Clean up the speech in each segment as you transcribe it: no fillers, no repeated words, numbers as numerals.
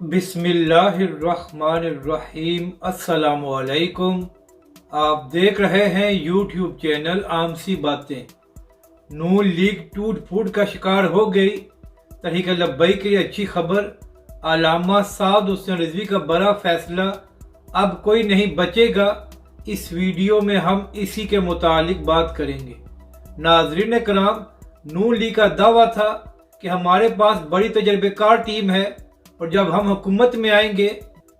बिस्मिल्लाहिर्रहमानिर्रहीम। अस्सलाम वालेकुम। आप देख रहे हैं यूट्यूब चैनल आम सी बातें। नून लीग टूट फूट का शिकार हो गई। तहरीक लब्बैक के लिए अच्छी खबर। अल्लामा साद हुसैन रिजवी का बड़ा फैसला, अब कोई नहीं बचेगा। इस वीडियो में हम इसी के मुतालिक बात करेंगे। नाजरीन कराम, नून लीग का दावा था कि हमारे पास बड़ी तजर्बेकार टीम है और जब हम हुकूमत में आएंगे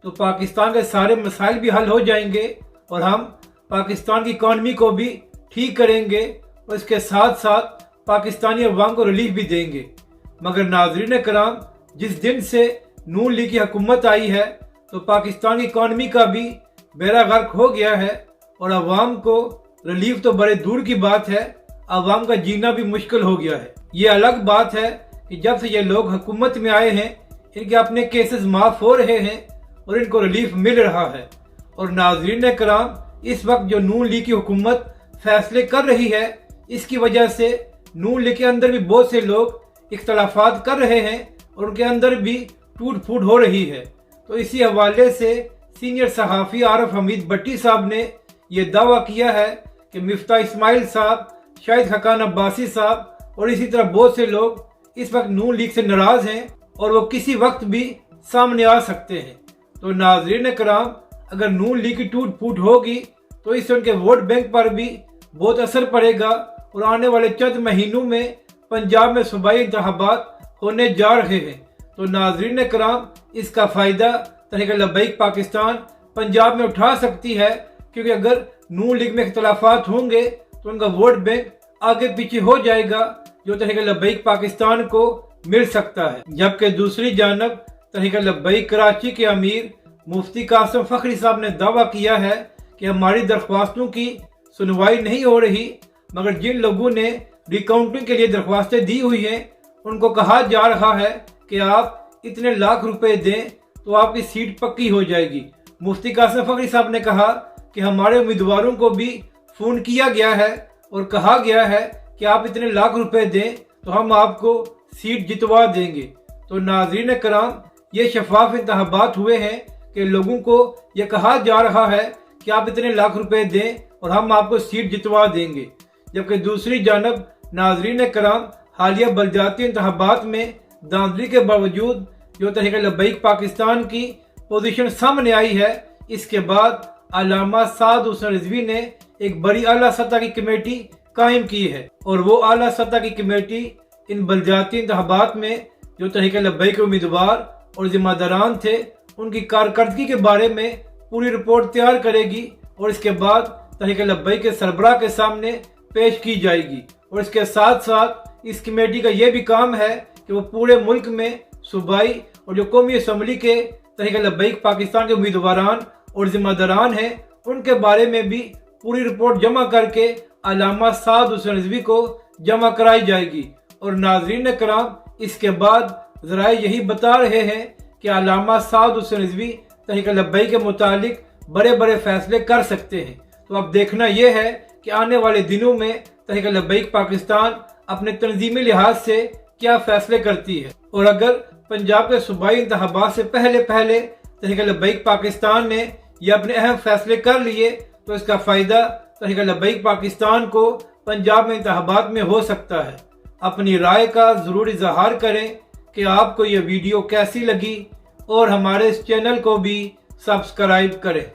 तो पाकिस्तान के सारे मसाइल भी हल हो जाएंगे और हम पाकिस्तान की इकॉनमी को भी ठीक करेंगे और इसके साथ साथ पाकिस्तानी अवाम को रिलीफ भी देंगे। मगर नाजरीन कराम, जिस दिन से नून लीग की हुकूमत आई है तो पाकिस्तान की इकॉनमी का भी बेड़ा गर्क हो गया है और अवाम को रिलीफ तो बड़े दूर की बात है, अवाम का जीना भी मुश्किल हो गया है। ये अलग बात है कि जब से ये लोग हुकूमत में आए हैं इनके अपने केसेस माफ हो रहे हैं और इनको रिलीफ मिल रहा है। और नाजरीन कराम, इस वक्त जो नून लीग की हुकूमत फैसले कर रही है इसकी वजह से नून लीग के अंदर भी बहुत से लोग इख्तलाफात कर रहे हैं और उनके अंदर भी टूट फूट हो रही है। तो इसी हवाले से सीनियर सहाफ़ी आरिफ हमीद भट्टी साहब ने यह दावा किया है कि मिफ्ता इस्माइल साहब, शाहिद खकान अब्बासी साहब और इसी तरह बहुत से लोग इस वक्त नून लीग से नाराज हैं और वो किसी वक्त भी सामने आ सकते हैं। तो नाजरीन कराम, अगर नून लीग की टूट फूट होगी तो इससे उनके वोट बैंक पर भी बहुत असर पड़ेगा और आने वाले चंद महीनों में पंजाब में सूबाई इंतखाबात होने जा रहे हैं। तो नाजरीन कराम, इसका फ़ायदा तहरीक लब्बैक पाकिस्तान पंजाब में उठा सकती है, क्योंकि अगर नून लीग में इख्तलाफात होंगे तो उनका वोट बैंक आगे पीछे हो जाएगा जो तहरीक लब्बैक पाकिस्तान को मिल सकता है। जबकि दूसरी जानब तहरीक लब्बैक कराची के अमीर मुफ्ती कासिम फखरी साहब ने दावा किया है कि हमारी दरख्वास्तों की सुनवाई नहीं हो रही, मगर जिन लोगों ने रिकाउंटिंग के लिए दरख्वास्तें दी हुई हैं उनको कहा जा रहा है कि आप इतने लाख रुपए दें तो आपकी सीट पक्की हो जाएगी। मुफ्ती कासिम फखरी साहब ने कहा कि हमारे उम्मीदवारों को भी फ़ोन किया गया है और कहा गया है कि आप इतने लाख रुपए दें तो हम आपको सीट जितवा देंगे। तो नाजरीन कराम, ये शफाफ इंतखाबात हुए हैं कि लोगों को ये कहा जा रहा है कि आप इतने लाख रुपए दें और हम आपको सीट जितवा देंगे। जबकि दूसरी जानब नाजरीन कराम, हालिया बलदियाती इंतखाबात में दांधली के बावजूद जो तहरीक लब्बैक पाकिस्तान की पोजीशन सामने आई है, इसके बाद अल्लामा साद हुसैन रिजवी ने एक बड़ी आला सतह की कमेटी कायम की है और वो आला सतह की कमेटी इन बलदियाती इंतखाबात में जो तहरीक लब्बैक के उम्मीदवार और जिम्मेदारान थे उनकी कारकर्दगी के बारे में पूरी रिपोर्ट तैयार करेगी और इसके बाद तहरीक लब्बैक के सरबराह के सामने पेश की जाएगी। और इसके साथ साथ इस कमेटी का ये भी काम है कि वो पूरे मुल्क में सूबाई और जो कौमी असम्बली के तहरीक लब्बैक पाकिस्तान के उम्मीदवारान और जिम्मेदारान हैं उनके बारे में भी पूरी रिपोर्ट जमा करके अल्लामा साद हुसैन रिजवी को जमा कराई जाएगी। और नाजरीन कराम, इसके बाद ज़राए यही बता रहे हैं कि अल्लामा साद हुसैन रिजवी तहरीक लब्बैक के मुतालिक बड़े बड़े फैसले कर सकते हैं। तो अब देखना यह है कि आने वाले दिनों में तहरीक लब्बैक पाकिस्तान अपने तंजीमी लिहाज से क्या फैसले करती है। और अगर पंजाब के सूबाई इंतखाबात से पहले पहले तहरीक लब्बैक पाकिस्तान ने ये अपने अहम फैसले कर लिए तो इसका फ़ायदा तहरीक लब्बैक पाकिस्तान को पंजाब में इंतखाबात में हो सकता है। अपनी राय का ज़रूर इज़हार करें कि आपको ये वीडियो कैसी लगी और हमारे इस चैनल को भी सब्सक्राइब करें।